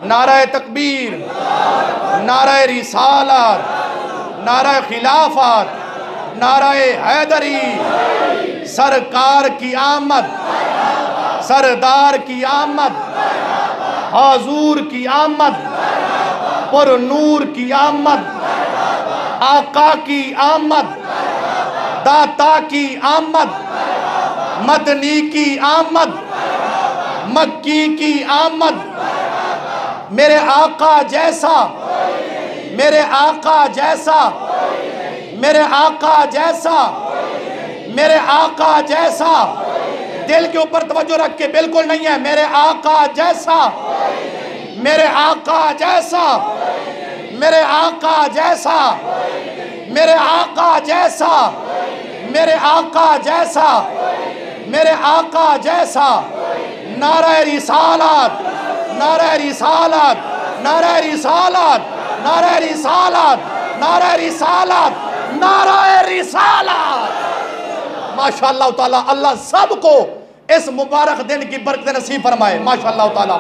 نعرہ تکبیر، نعرہ رسالت، نعرہ خلافت، نعرہ حیدری، سرکار کی آمد، سردار کی آمد، حضور کی آمد، پر نور کی آمد، آقا کی آمد، داتا کی آمد، مدنی کی آمد، مکی کی آمد، میرے آقا جیسا، میرے آقا جیسا، میرے آقا جیسا، میرے آقا جیسا، دل کے اوپر توجہ رکھ کے بالکل نہیں ہے، میرے آقا جیسا، میرے آقا جیسا، میرے آقا جیسا، میرے آقا جیسا، میرے آقا جیسا، میرے آقا جیسا، نعرہ رسالت، نعرہ رسالت، نعرہ رسالت، نعرہ رسالت، نعرہ رسالت، نعرہ رسالت۔ ماشاءاللہ تعالی اللہ سب کو اس مبارک دن کی برکت نصیب فرمائے، ماشاءاللہ تعالی۔